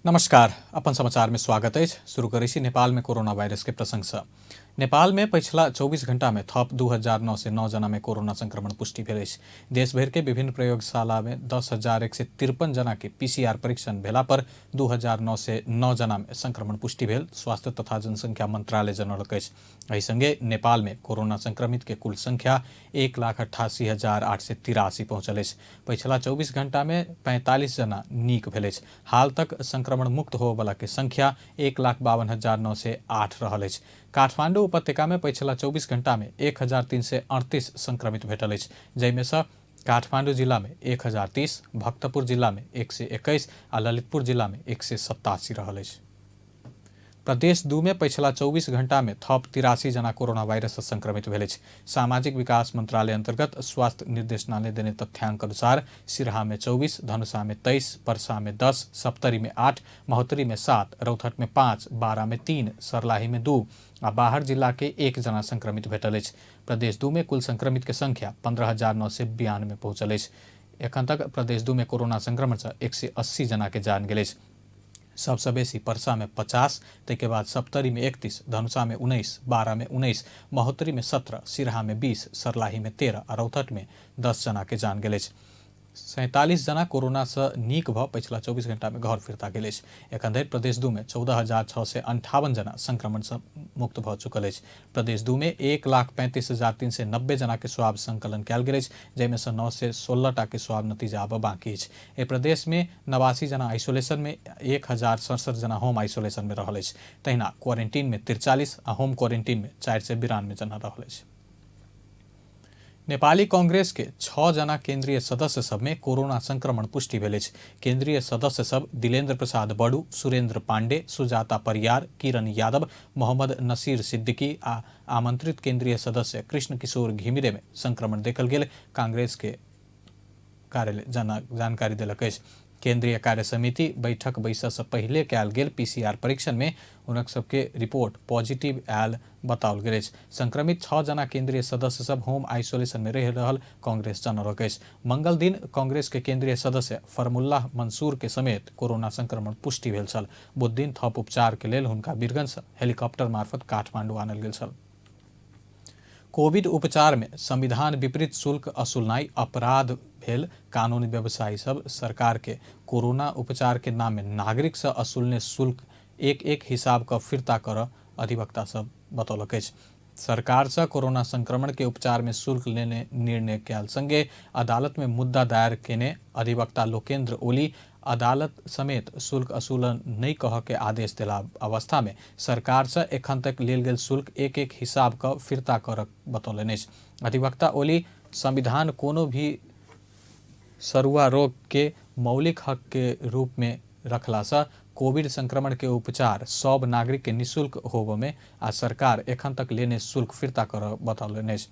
नमस्कार, अपन समाचार में स्वागत है। शुरू करें नेपाल में कोरोना वायरस के प्रसंग से। नेपाल में पिछला 24 घंटा में थप 2009 जना में कोरोना संक्रमण पुष्टि भेल। देशभर के विभिन्न प्रयोगशाला में 10,153 जना के पीसीआर परीक्षण भेला पर 2009 जना में संक्रमण पुष्टि भेल। स्वास्थ्य तथा जनसंख्या मंत्रालय जनौलक अछि। एहि संगे नेपाल में कोरोना संक्रमित के कुल संख्या 1,88,883 पहुंचल अछि। पिछला 24 घंटा में 45 जना नीक भेल अछि। हाल तक संक्रमण मुक्त होबयवला के संख्या 1,52,908 रहल अछि। काठमांडू उपत्यका में पिछला 24 घंटा में 1,338 संक्रमित भेटल अछि, जैमे से काठमांडू जिला में 1,030, भक्तपुर जिला में 121 आ ललितपुर जिला में 187 रहल अछि। प्रदेश 2 में पिछला 24 घंटा में थप 83 जना कोरोना वायरस से संक्रमित भेल अछि। सामाजिक विकास मंत्रालय अंतर्गत स्वास्थ्य निर्देशनालय देने तथ्यांक अनुसार सिरहा में 24, धनुषा में 23, पर्सा में 10, सप्तरी में 8, महोत्तरी में 7, रौतहट में 5, बारा में 3, सर्लाही में 2 आ बाहर जिला के 1 जना संक्रमित भेटल अछि। प्रदेश 2 में कुल संक्रमित के संख्या 15,992 पहुंचल अछि। एखन तक प्रदेश 2 में कोरोना संक्रमण से 180 जना के जान गेल अछि। सबसे बेसी पर्सा में 50, तैके बाद सप्तरी में 31, धनुषा में 19, बारा में 19, महोत्तरी में 17, सिरहा में 20, सर्लाही में 13 और रौतहट में 10 जना के जान गेल अछि। 47 जना कोरोना से नीक भ पिछला 24 घंटा में घर फिरता गेल अछि। एखन धरि प्रदेश 2 में 14,658 जना संक्रमण से मुक्त भ चुकल अछि। प्रदेश 2 में 1,35,390 जना के स्वाब संकलन कयल गेल अछि, जैमे से 916 टा के स्वाब नतीजा आब बाकी अछि। ए प्रदेश में 89 जना आइसोलेशन में, 1,067 जना होम आइसोलेशन में रहल अछि। तहिना क्वारंटीन में 43 आ होम क्वारंटीन में 492 जना रहल अछि। नेपाली कांग्रेस के 6 जना केंद्रीय सदस्य सब में कोरोना संक्रमण पुष्टि भेल अछि। केंद्रीय सदस्य सब दिलेन्द्र प्रसाद बड़ू, सुरेंद्र पांडे, सुजाता परियार, किरण यादव, मोहम्मद नसीर सिद्दीकी आ आमंत्रित केंद्रीय सदस्य कृष्ण किशोर घिमिरे में संक्रमण देखल गेल कांग्रेस के कार्यालय जानकारी देलक अछि। केंद्रीय कार्य समिति बैठक बैसऽ से पहले कयल गेल पीसीआर परीक्षण में उनक सबके रिपोर्ट पॉजिटिव आयल बताओल गेल अछि। संक्रमित 6 जना केंद्रीय सदस्य सब होम आइसोलेशन में रह रहल कांग्रेस जनौलक अछि। मंगल दिन कांग्रेस के केंद्रीय सदस्य फरमुल्लाह मंसूर के समेत कोरोना संक्रमण पुष्टि भेल छल। बुध दिन थप उपचार के लेल हुनका बीरगंज से हेलीकॉप्टर मार्फत काठमांडू आनल गेल छल। कोविड उपचार में संविधान विपरीत शुल्क असुलनाई अपराध भेल। कानूनी व्यवसायी सब सरकार के कोरोना उपचार के नाम में नागरिक से असुलने शुल्क एक हिसाब का फिरता कर अधिवक्ता सब बतौलक अछि। सरकार से कोरोना संक्रमण के उपचार में शुल्क लेने निर्णय कयल संगे अदालत में मुद्दा दायर केने अधिवक्ता लोकेंद्र ओली अदालत समेत शुल्क असुलन नहीं कह के आदेश दिला अवस्था में सरकार से एखन तक लेल गेल शुल्क एक हिसाब का फिरता कर बतौलनि अछि। अधिवक्ता ओली संविधान कोनो भी सरुआ रोग के मौलिक हक के रूप में रखला से कोविड संक्रमण के उपचार सब नागरिक के निःशुल्क होबे में आ सरकार एखन तक लेने शुल्क फिरता कर बतौलनि अछि।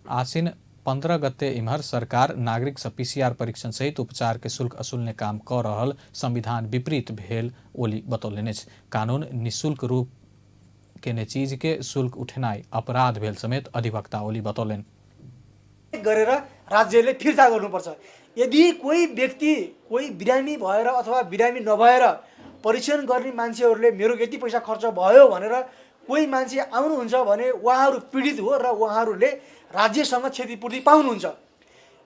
आसिन 15 गते इम्हर सरकार नागरिक से पीसीआर परीक्षण सहित उपचार के शुल्क असुलने काम कर रहल संविधान विपरीत भेल ओली बतौलनि अछि। कानून निःशुल्क रूप केने चीज के शुल्क उठेनाई अपराध भेल समेत अधिवक्ता ओली बतौलनि। गरेर राज्यले फिर्ता गर्नुपर्छ। यदि कोही व्यक्ति कोही बिरामी भएर अथवा बिरामी नभएर परीक्षण गर्ने मान्छेहरूले मेरो यति पैसा खर्च भयो भनेर कोही मान्छे आउनुहुन्छ भने उहाँहरू पीडित हो र उहाँहरूले राज्यसँग क्षतिपूर्ति पाउनुहुन्छ।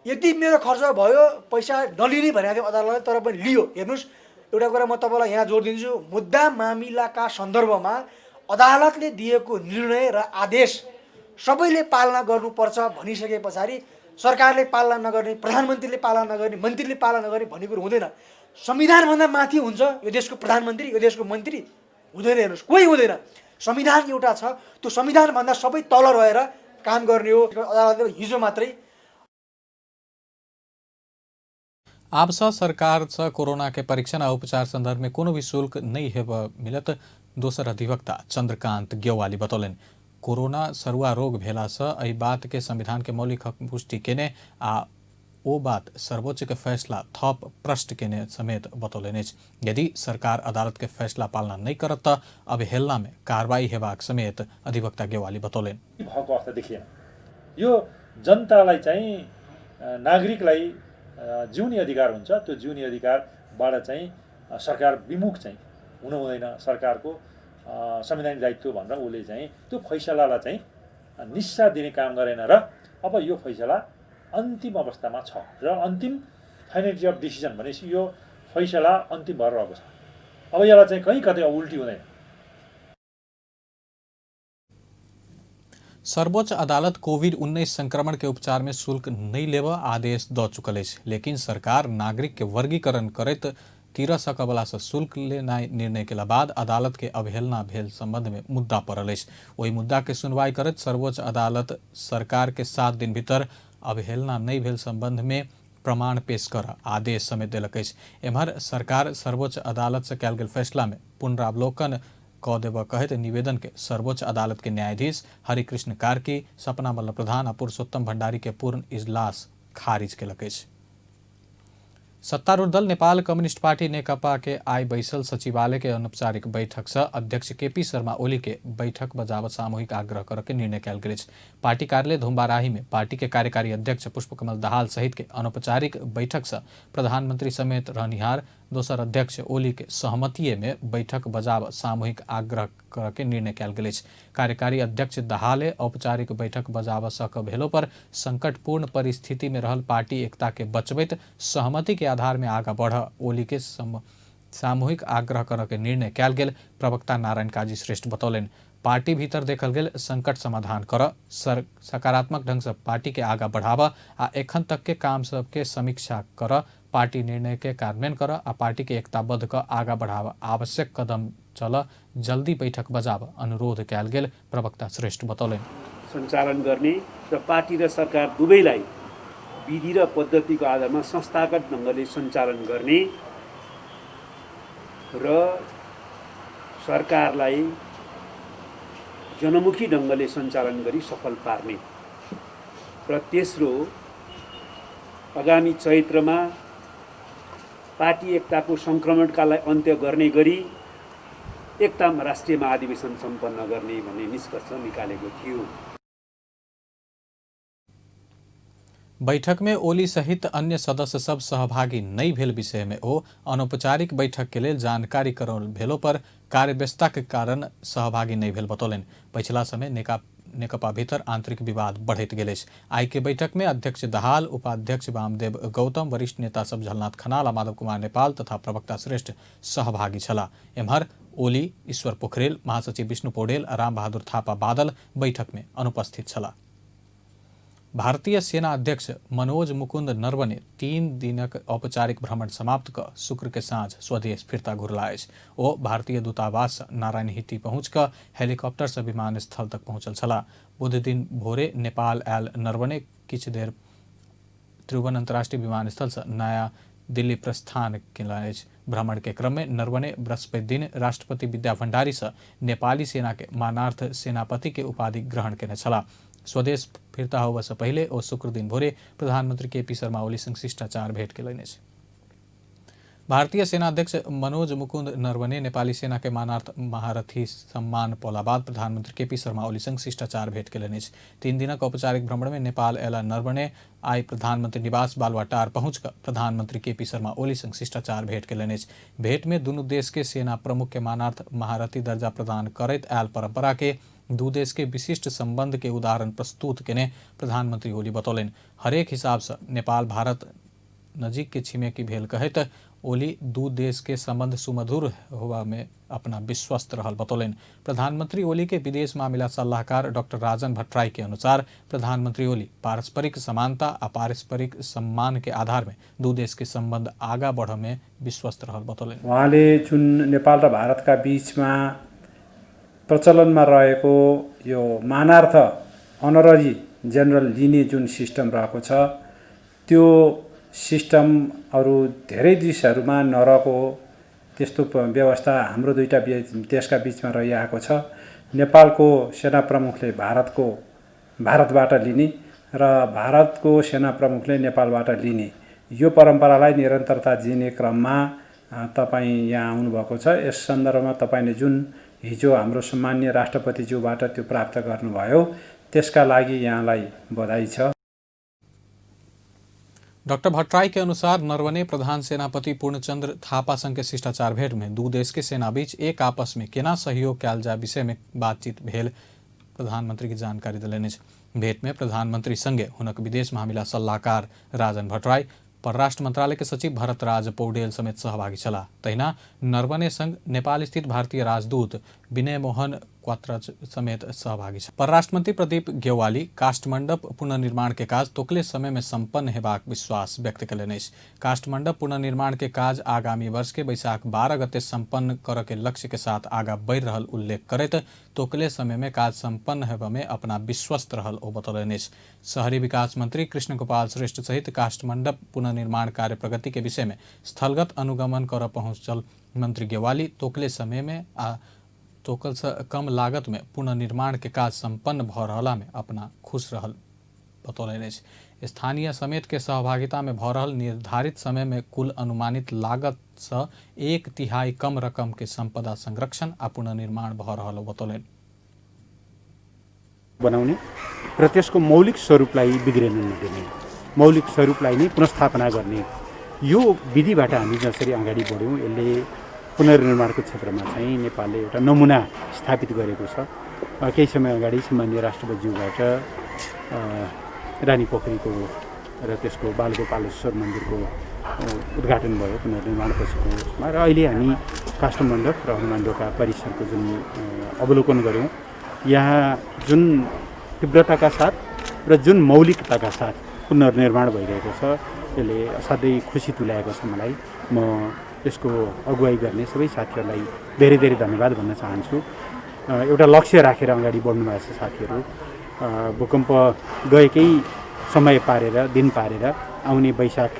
यदि मेरो खर्च भयो पैसा नलिने भनेको थियो अदालतले, तर पनि लियो। हेर्नुहोस्, एउटा कुरा म तपाईँलाई यहाँ जोड दिन्छु, मुद्दा मामिलाका सन्दर्भमा अदालतले दिएको निर्णय र आदेश सबैले पालना गर्नुपर्छ भनिसके पछाडि सरकारले पालना नगर्ने, प्रधानमन्त्रीले पालना नगर्ने, मन्त्रीले पालना नगर्ने भन्ने कुरो हुँदैन। संविधानभन्दा माथि हुन्छ यो देशको प्रधानमन्त्री, यो देशको मन्त्री हुँदैन। हेर्नुहोस्, कोही हुँदैन। संविधान एउटा छ, त्यो संविधानभन्दा सबै तल रहेर काम गर्ने हो। अदालतले हिजो मात्रै आब से सरकार से कोरोना के परीक्षण और उपचार संदर्भ में कोनो भी शुल्क नहीं हेब मिलत। दोसर अधिवक्ता चंद्रकांत गेवाली बतौलन। कोरोना सरुआ रोग भेला से एहि बात के संविधान के मौलिक हक पुष्टि केने आ ओ बात सर्वोच्च के फैसला थप प्रश्न केने समेत बतौलनि अछि। यदि सरकार अदालत के फैसला पालना नहीं करत त अवहेलना में कार्रवाई हेबाक समेत अधिवक्ता गेवाली बतौलनि। भएको अवस्था देखिएन। यो जनतालाई चाहिँ नागरिकलाई जिउने अधिकार हुन्छ, त्यो जिउने अधिकारबाट चाहिँ सरकार विमुख चाहिँ हुनु हुँदैन, सरकारको संवैधानिक दायित्व भनेर उसले चाहिँ त्यो फैसलालाई चाहिँ निस्सा दिने काम गरेन र अब यो फैसला अन्तिम अवस्थामा छ र अन्तिम फाइनलिटी अफ डिसिजन भनेपछि यो फैसला अन्तिम भएर रहेको छ। अब यसलाई चाहिँ कहीँ कतै उल्टी हुँदैन। सर्वोच्च अदालत कोविड-19 संक्रमण के उपचार में शुल्क नहीं लेबऽ आदेश द चुकल अछि, लेकिन सरकार नागरिक के वर्गीकरण करैत 13 सकबला से शुल्क लेनाइ निर्णय केला बाद अदालत के अवहेलना भेल संबंध में मुद्दा पड़ल अछि। ओहि मुद्दा के सुनवाई करैत सर्वोच्च अदालत सरकार के 7 दिन भीतर अवहेलना नहीं भेल संबंध में प्रमाण पेश कर आदेश समेत देलक अछि। एम्हर सरकार सर्वोच्च अदालत से कयल गेल फैसला में पुनरावलोकन क देबऽ कहैत निवेदन के सर्वोच्च अदालत के न्यायाधीश हरिकृष्ण कार्की, सपना मल्ल प्रधान आ पुरुषोत्तम भण्डारी के पूर्ण इजलास खारिज केलक अछि। सत्तारूढ़ दल नेपाल कम्युनिस्ट पार्टी नेकपा के आइ बैसल सचिवालय के अनौपचारिक बैठक से अध्यक्ष केपी शर्मा ओली के बैठक बजावत सामूहिक आग्रह कर के निर्णय कयल गेल अछि। पार्टी कार्यालय धुम्बाराही में पार्टी के कार्यकारी अध्यक्ष पुष्पकमल दाहाल सहित के अनौपचारिक बैठक से प्रधानमंत्री समेत रहनिहार दोसर अध्यक्ष ओली के सहमतिये में बैठक बजाव सामूहिक आग्रह कर के निर्णय कयल गेल अछि। कार्यकारी अध्यक्ष दाहाले औपचारिक बैठक बजाव सक भेलो पर संकटपूर्ण परिस्थिति में रहल पार्टी एकता के बचबैत सहमति के आधार में आगा बढ़ ओली के सामूहिक आग्रह कर के निर्णय कयल गेल प्रवक्ता नारायण काजी श्रेष्ठ बतौलन। पार्टी भीतर देखल गेल संकट समाधान कर सकारात्मक ढंग से पार्टी के आगा बढ़ावा आ एखन तक के काम सब के समीक्षा कर पार्टी निर्णय के कार्यान्वयन कर आ पार्टी के एकताबद्ध क आगा बढ़ावा आवश्यक कदम चल जल्दी बैठक बजाव अनुरोध कयल गेल प्रवक्ता श्रेष्ठ बतौलन। सञ्चालन गर्ने र पार्टी र सरकार दुवैलाई विधि र पद्धतिको आधारमा संस्थागत ढङ्गले सञ्चालन गर्ने र सरकारलाई जनमुखी ढङ्गले सञ्चालन गरी सफल पार्ने र तेस्रो आगामी चैत्रमा पार्टी एकताको सङ्क्रमणकालाई अन्त्य गर्ने गरी एकता राष्ट्रिय महाधिवेशन सम्पन्न गर्ने भन्ने निष्कर्ष निकालेको थियो। बैठक में ओली सहित अन्य सदस्य सब सहभागी नहीं भेल विषय में ओ अनौपचारिक बैठक के लिए जानकारी करल भेलो पर कार्यव्यस्तता के कारण सहभागी नहीं भेल बतौलन। पिछला समय नेकपा भीतर आंतरिक विवाद बढ़त गेल अछि। आइ के बैठक में अध्यक्ष दाहाल, उपाध्यक्ष वामदेव गौतम, वरिष्ठ नेता सब झलनाथ खनाल आ माधव कुमार नेपाल तथा प्रवक्ता श्रेष्ठ सहभागी छला। एम्हर ओली, ईश्वर पोखरेल, महासचिव विष्णु पौडेल, राम बहादुर थापा बादल बैठक में अनुपस्थित छला। भारतीय सेना अध्यक्ष मनोज मुकुंद नरवणे 3 दिनक औपचारिक भ्रमण समाप्त क शुक्र के साँझ स्वदेश फिरता घुरला अछि। ओ भारतीय दूतावास नारायणहिटी पहुँच क हेलीकॉप्टर से विमानस्थल तक पहुँचल छला। बुध दिन भोरे नेपाल आयल नरवणे किछ देर त्रिभुवन अंतर्राष्ट्रीय विमानस्थल से नया दिल्ली प्रस्थान केला अछि। भ्रमण के क्रम में नरवणे बृहस्पति दिन राष्ट्रपति विद्या भण्डारी से नेपाली सेना के मानार्थ सेनापति के उपाधि ग्रहण केने छला। स्वदेश फिरता होबऽ से पहले ओ शुक्र दिन भोरे प्रधानमंत्री केपी शर्मा ओली संग शिष्टाचार भेंट केलनि अछि। भारतीय सेना अध्यक्ष मनोज मुकुंद नरवणे नेपाली सेना के मानार्थ महारथी सम्मान पौला बाद प्रधानमंत्री केपी शर्मा ओली संग शिष्टाचार भेंट केलनि अछि। 3 दिनक औपचारिक भ्रमण में नेपाल अयला नरवणे आइ प्रधानमंत्री निवास बालुवाटार पहुंच कर प्रधानमंत्री केपी शर्मा ओली संग शिष्टाचार भेंट केलनि अछि। भेंट में दुनू देश के सेना प्रमुख के मानार्थ महारथी दर्जा प्रदान करैत आयल परंपरा के दू देश के विशिष्ट संबंध के उदाहरण प्रस्तुत केने प्रधानमंत्री ओली बतौलन। हरेक हिसाब से नेपाल भारत नजीक के छिमेकी भेल कहैत ओली दू देश के संबंध सुमधुर होवा में अपना विश्वस्त रहल बतौलन। प्रधानमंत्री ओली के विदेश मामला सलाहकार डॉक्टर राजन भट्टराई के अनुसार प्रधानमंत्री ओली पारस्परिक समानता आ पारस्परिक सम्मान के आधार में दू देश के संबंध आगा बढ़ में विश्वस्त रहल बतौलन। उहाँले जुन नेपाल र भारतका बीचमा प्रचलनमा रहेको यो मानार्थ अनररी जेनरल लिने जुन सिस्टम रहेको छ त्यो सिस्टम अरू धेरै देशहरूमा नरहेको त्यस्तो व्यवस्था हाम्रो दुईटा देशका बीचमा रहिआएको छ। नेपालको सेना प्रमुखले भारतबाट लिने र भारतको सेना प्रमुखले नेपालबाट लिने यो परम्परालाई निरन्तरता दिने क्रममा तपाईँ यहाँ आउनुभएको छ। यस सन्दर्भमा तपाईले जुन हिजो हाम्रो सम्माननीय राष्ट्रपतिज्यूबाट त्यो प्राप्त गर्नुभयो त्यसका लागि यहाँलाई बधाई छ। डॉक्टर भट्टराई के अनुसार नरवने प्रधान सेनापति पूर्णचंद्र थापा संग के शिष्टाचार भेंट में दू देश के सेना बीच एक आपस में केना सहयोग कयल जाय विषय में बातचीत भेल प्रधानमंत्री की जानकारी दिलनि। भेंट में प्रधानमंत्री संगे हुनक विदेश मामिला सलाहकार राजन भट्टराई, परराष्ट्र मंत्रालय के सचिव भरत राज पौडेल समेत सहभागी छलाह। तहिना नरवने संग नेपाल स्थित भारतीय राजदूत विनय मोहन क्वात्रच समेत सहभागी छ। परराष्ट्र मंत्री प्रदीप ग्यौवाली काष्ठमंडप पुनर्निर्माण के काज तोकले समय में संपन्न हेबाक विश्वास व्यक्त कयलनि। काष्ठमंडप पुनर्निर्माण के काज आगामी वर्ष के वैशाख 12 गते संपन्न करऽ के लक्ष्य के साथ आगा बढ़ि रहल उल्लेख करैत तोकले समय में काज संपन्न हेबा में अपना विश्वस्त रहल ओ बतौलनि। शहरी विकास मंत्री कृष्ण गोपाल श्रेष्ठ सहित काष्ठमंडप पुनर्निर्माण कार्य प्रगति के विषय में स्थलगत अनुगमन कर पहुंचल मंत्री ग्यौवाली तोकले समय में तोकल से कम लागत में पुनर्निर्माण के काज संपन्न भ रहला में अपना खुश रहल बतौलनि। स्थानीय समेत के सहभागिता में भ रहल निर्धारित समय में कुल अनुमानित लागत से 1/3 कम रकम के संपदा संरक्षण आ पुनर्निर्माण भ रहल बतौलनि। बनाउने र त्यसको मौलिक स्वरूपलाई बिग्रिन नदिने, मौलिक स्वरूपलाई नै पुनर्स्थापना गर्ने यो विधिबाट हामी जसरी अगाडि बढ्यौँ यसले पुनर्निर्माणको क्षेत्रमा चाहिँ नेपालले एउटा नमुना स्थापित गरेको छ। केही समय अगाडि सामान्य राष्ट्रपतिज्यूबाट रानी पोखरीको र त्यसको बालगोपालेश्वर मन्दिरको उद्घाटन भयो पुनर्निर्माण पछिको उसमा, र अहिले हामी काष्ठमण्डप र हनुमान ढोका परिसरको जुन अवलोकन गऱ्यौँ, यहाँ जुन तीव्रताका साथ र जुन मौलिकताका साथ पुनर्निर्माण भइरहेको छ यसले असाध्यै खुसी तुल्याएको छ मलाई। म यसको अगुवाई गर्ने सबै साथीहरूलाई धेरै धेरै धन्यवाद भन्न चाहन्छु। एउटा लक्ष्य राखेर अगाडि बढ्नु भएको छ साथीहरू। भूकम्प गएकै समय पारेर दिन पारेर आउने वैशाख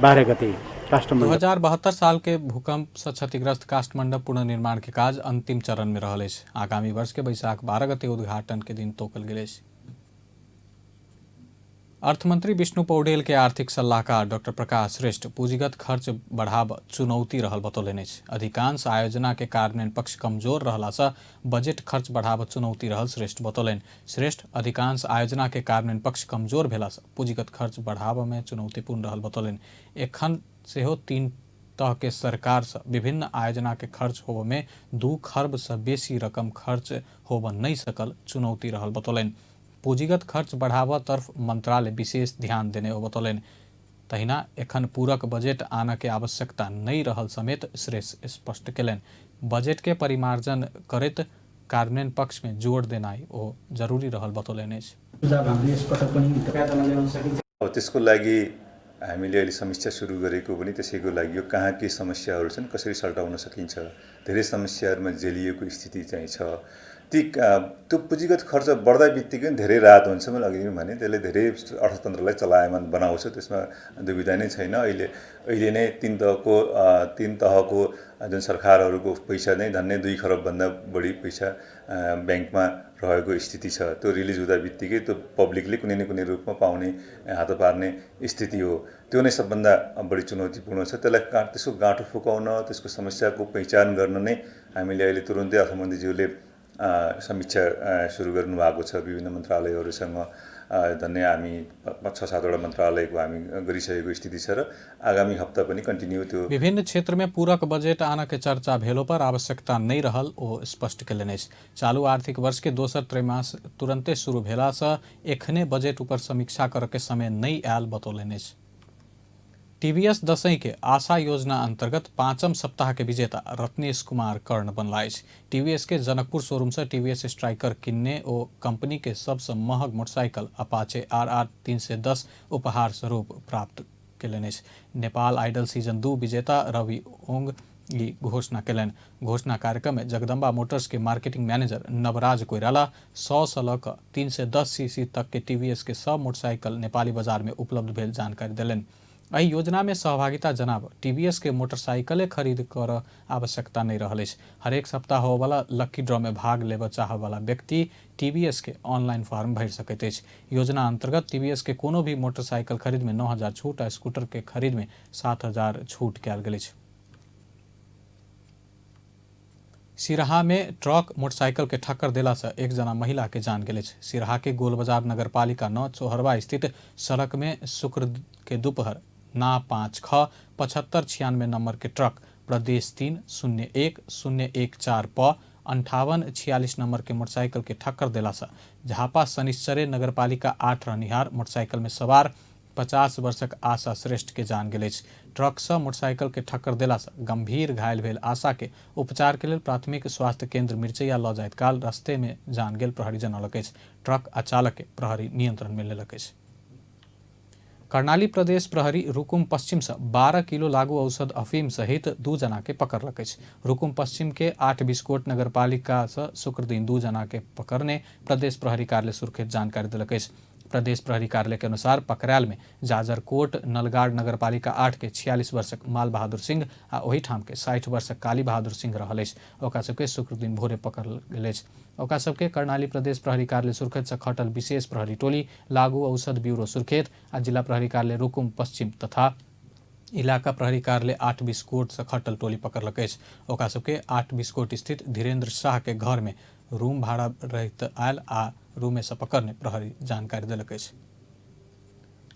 12 गते काष्ठमण्डप 2072 साल के भूकंप से क्षतिग्रस्त काष्ठमंडप पुनर्निर्माण के काज अंतिम चरण में रहल अछि। आगामी वर्ष के वैशाख 12 गते उद्घाटन के दिन तोकल गेल अछि। अर्थमंत्री विष्णु पौडेल के आर्थिक सलाहकार डॉक्टर प्रकाश श्रेष्ठ पूंजीगत खर्च बढ़ाव चुनौती रहल बतौलनि। अधिकांश आयोजना के कार्यान्वयन पक्ष कमजोर रहला से बजट खर्च बढ़ाव चुनौती रहल श्रेष्ठ बतौलनि। श्रेष्ठ अधिकांश आयोजना के कार्यान्वयन पक्ष कमजोर भेला से पूंजीगत खर्च बढ़ाव में चुनौतीपूर्ण रहल बतौलनि। एखन सेहो 3 तह के सरकार से विभिन्न आयोजना के खर्च होबे में 2 खर्ब से बेसी रकम खर्च होब नहीं सकल चुनौती रहल बतौलनि। पूंजीगत खर्च बढ़ावा तरफ मंत्रालय विशेष ध्यान देने बतौलनि। तहिना एखन पूरक बजट आने के आवश्यकता नहीं रहल समेत श्रेष्ठ स्पष्ट कयलनि। बजट के परिमार्जन करैत कार्यान्वयन पक्ष में जोड़ देनाइ ओ जरूरी रहल बतौलनि। त्यसको लागि हामीले अहिले समीक्षा सुरु गरेको पनि त्यसैको लागि यो कहाँ के समस्याहरू छन्, कसरी सल्टाउन सकिन्छ, धेरै समस्याहरूमा जेलिएको स्थिति चाहिँ छ। त्यो पुँजीगत खर्च बढ्दा बित्तिकै धेरै राहत हुन्छ मैले अघि पनि भने, त्यसले धेरै अर्थतन्त्रलाई चलायमान बनाउँछ, त्यसमा दुविधा नै छैन। अहिले नै 3 तहको जुन सरकारहरूको पैसा नै झन्नै 2 खरबभन्दा बढी पैसा ब्याङ्कमा रहेको स्थिति छ। त्यो रिलिज हुँदा बित्तिकै त्यो पब्लिकले कुनै न कुनै रूपमा पाउने हात पार्ने स्थिति हो। त्यो नै सबभन्दा बढी चुनौतीपूर्ण छ। त्यसको गाँठो फुकाउन, त्यसको समस्याको पहिचान गर्न नै हामीले अहिले तुरुन्तै अर्थमन्त्रीज्यूले समीक्षा सुरु गर्नुभएको छ। विभिन्न मन्त्रालयहरूसँग धन्य हामी 6-7 वटा मन्त्रालयको हामी गरिसकेको स्थिति छ र आगामी हप्ता पनि कन्टिन्यू त्यो विभिन्न क्षेत्र में पूरक बजट आने के चर्चा भेलो पर आवश्यकता नहीं रहल ओ स्पष्ट कयलनि। चालू आर्थिक वर्ष के दोसर त्रैमास तुरंते शुरू भेला से एखने बजट ऊपर समीक्षा कर के समय नहीं आयल बतौलनि। टीवीएस दशैं के आशा योजना अंतर्गत 5म सप्ताह के विजेता रत्नेश कुमार कर्ण बनला। टीवीएस के जनकपुर शोरूम से टीवीएस स्ट्राइकर किन्ने ओ कंपनी के सबसे महग मोटरसाइकिल अपाचे RR 310 उपहार स्वरूप प्राप्त कयलनि। नेपाल आइडल सीजन 2 विजेता रवि ओंग की घोषणा कयलनि। घोषणा कार्यक्रम में जगदम्बा मोटर्स के मार्केटिंग मैनेजर नवराज कोइराला 100 से लऽ 310 सीसी तक के टीवीएस के सब मोटरसाइकिल नेपाली बाजार में उपलब्ध भेल जानकारी दिलनि। एहि योजना में सहभागिता जनाब टीवीएस के मोटरसाइकिले खरीद कर आवश्यकता नहीं रहल। हरेक सप्ताह होने वाला लक्की ड्रॉ में भाग लेबऽ चाह वाला व्यक्ति टीवीएस के ऑनलाइन फॉर्म भर सकैत अछि। योजना अंतर्गत टीवीएस के कोनो भी मोटरसाइकिल खरीद में 9,000 छूट आ स्कूटर के खरीद में 7,000 छूट कयल गेल अछि। सिराहा में ट्रक मोटरसाइकिल के ठक्कर देला से एक जना महिला के जान गेल। सिराहा के गोलबाजार नगरपालिका 9 चौहरवा स्थित सड़क में शुक्र के दोपहर ना 5 ख 7596 नंबर के ट्रक प्रदेश 3-01-014 प 5846 नंबर के मोटरसाइकिल के ठक्कर देला से झापा शनिश्चरे नगरपालिका 8 रहनिहार मोटरसाइकिल में सवार 50 वर्षक आशा श्रेष्ठ के जान गेल। ट्रक से मोटरसाइकिल के ठक्कर देला से गंभीर घायल भेल आशा के उपचार के लिए प्राथमिक स्वास्थ्य केंद्र मिर्चैया ल जाइत काल रास्ते में जान गेल प्रहरी जनौलक। ट्रक आ चालक के प्रहरी नियंत्रण में लेलक। कर्णाली प्रदेश प्रहरी रुकुम पश्चिम से 12 किलो लागू औषध अफीम सहित 2 जना के पकड़लक। रुकुम पश्चिम के 8 बिस्कोट नगरपालिका से शुक्र दिन 2 जना के पकड़ने प्रदेश प्रहरी कार्यालय सुर्खेत जानकारी दिलक। प्रदेश प्रहरी कार्यालय के अनुसार पकड़ायल में जाजरकोट नलगाड़ नगरपालिका 8 के 46 वर्षक माल बहादुर सिंह आ ओही ठाम के 60 वर्षक काली बहादुर सिंह रहल। ओकरा सबके शुक्र दिन भोरे पकड़ल गेल। ओकरा सबके कर्णाली प्रदेश प्रहरी कार्यालय सुर्खेत से खटल विशेष प्रहरी टोली लागू औषध ब्यूरो सुर्खेत आ जिला प्रहरी कार्यालय रुकुम पश्चिम तथा इलाका प्रहरी कार्यालय 8 बिस्कोट से खटल टोली पकड़लक। ओकरा सबके 8 बिस्कोट स्थित धीरेन्द्र शाह के घर में रूम भाड़ा रहित आयल आ रूमे से पकड़ने प्रहरी जानकारी दिलक।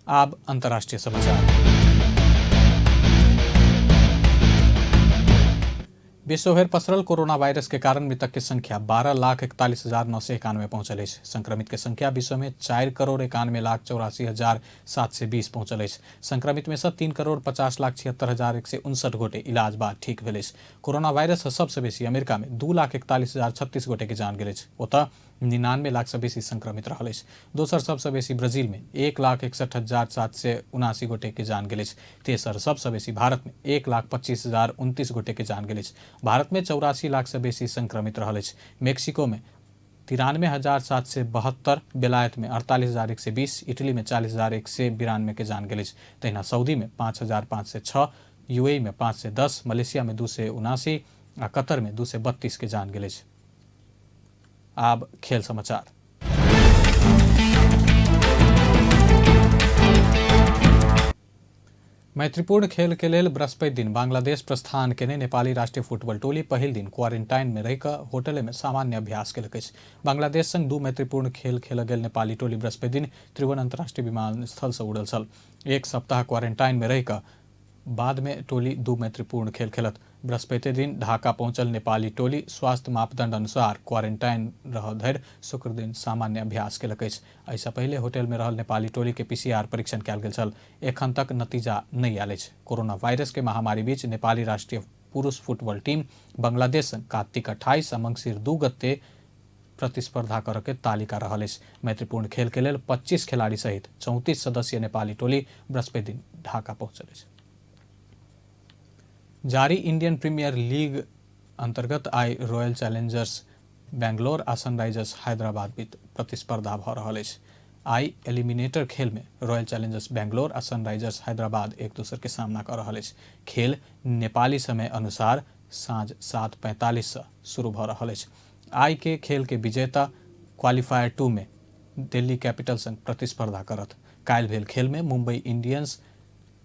आब अंतर्राष्ट्रीय समाचार। विश्वभर पसरल कोरोना वायरस के कारण मृतक की संख्या 12,41,991 पहुंचल है। संक्रमित के संख्या विश्व में 4,41,84,720 पहुंचल है। संक्रमित में से 3,50,76,159 गोटे इलाज बाद ठीक भेल। कोरोना वायरस सबसे बेसी अमेरिका में 2,41,036 गोटे के जान गेल। ओतः 99 लाख से बेसी संक्रमित रहल। दोसर सबसे बेसी ब्राजील में 1,61,779 गोटे के जान गेल। तेसर सबसे बेसी भारत में 1,25,029 गोटे के जान गेल। भारत में 84 लाख से बेसी संक्रमित रहल। मेक्सिको में 93,772, बेलायत में 48,120, इटली में 40,192 के जान गेल। तहिना सऊदी में 5,506, यूएई में 510, मलेशिया में 279 आ कतर में 232 के जान गेल। आब खेल समाचार। मैत्रीपूर्ण खेल के लेल बृहस्पति दिन बांग्लादेश प्रस्थान केने नेपाली राष्ट्रीय फुटबॉल टोली पहिल दिन क्वारेंटाइन में रहिकऽ होटल में सामान्य अभ्यास केलक। बांग्लादेश संग 2 मैत्रीपूर्ण खेल खेल गेल नेपाली टोली बृहस्पति दिन त्रिभुवन अंतर्राष्ट्रीय विमानस्थल से उड़ल छल। एक सप्ताह क्वारेंटाइन में रहिकऽ बाद में टोली 2 मैत्रीपूर्ण खेल खेलत। बृहस्पति दिन ढाका पहुंचल नेपाली टोली स्वास्थ्य मापदंड अनुसार क्वारेंटाइन रह धरि शुक्र दिन सामान्य अभ्यास केलक। ऐसा पहले होटल में रहल नेपाली टोली के PCR परीक्षण कयल गेल छल। एखन तक नतीजा नहीं आयल अछि। कोरोना वायरस के महामारी बीच नेपाली राष्ट्रीय पुरुष फुटबॉल टीम बांग्लादेश संग कार्तिक 28 आ मंगसिर 2 गते प्रतिस्पर्धा करऽ के तालिका रहल अछि। मैत्रीपूर्ण खेल के लेल 25 खिलाड़ी सहित 34 सदस्यीय नेपाली टोली बृहस्पति दिन ढाका पहुंचल अछि। जारी इंडियन प्रीमियर लीग अंतर्गत आई रॉयल चैलेंजर्स बेंगलोर आ सनराइजर्स हैदराबाद बीच प्रतिस्पर्धा भ रहल अछि। आई एलिमिनेटर खेल में रॉयल चैलेंजर्स बेंगलोर आ सनराइजर्स हैदराबाद एक दूसरे के सामना कर रहल अछि। खेल नेपाली समय अनुसार साँझ 7:45 से शुरू भ रहल अछि। आई के खेल के विजेता क्वालिफायर 2 में दिल्ली कैपिटल्स संग प्रतिस्पर्धा करत। काल्हि भेल खेल में मुंबई इंडियंस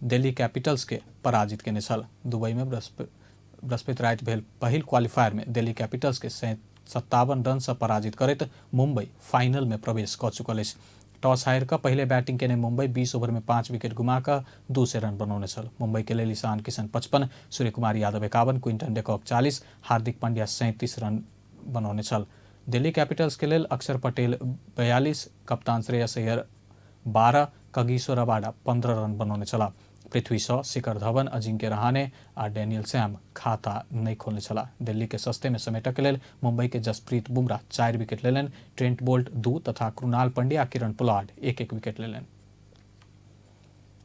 दिल्ली कैपिटल्स के पराजित केने छल। दुबई में बृहस्पति राति भेल पहिल क्वालिफायर में दिल्ली कैपिटल्स के 57 रन से पराजित करैत मुंबई फाइनल में प्रवेश क चुकल अछि। टॉस हारि कऽ पहले बैटिंग केने मुंबई 20 ओवर में 5 विकेट गुमा कऽ 200 रन बनौने छल। मुंबई के लेल Ishan Kishan 55, Surya Kumar Yadav 51, Quinton de Kock 40, Hardik Pandya 37 run बनौने छल। दिल्ली कैपिटल्स के लेल अक्षर पटेल 42, कप्तान Shreyas Iyer 12, Kagiso Rabada 15 run बनौने छला। पृथ्वी शॉ, शिखर धवन, अजिंक्य रहाणे आ डैनियल सैम खाता नहीं खोलने छला। दिल्ली के सस्ते में समेटक के लेल मुंबई के जसप्रीत बुमराह 4 विकेट लेलन, ट्रेंट बोल्ट 2 तथा Krunal Pandya, Kieron Pollard 1-1 wicket लेलन।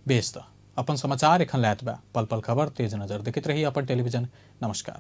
बेस अपन समाचार एखन लैत बा। पल पल खबर तेज नजर देखैत रही अपन टेलीविजन। नमस्कार।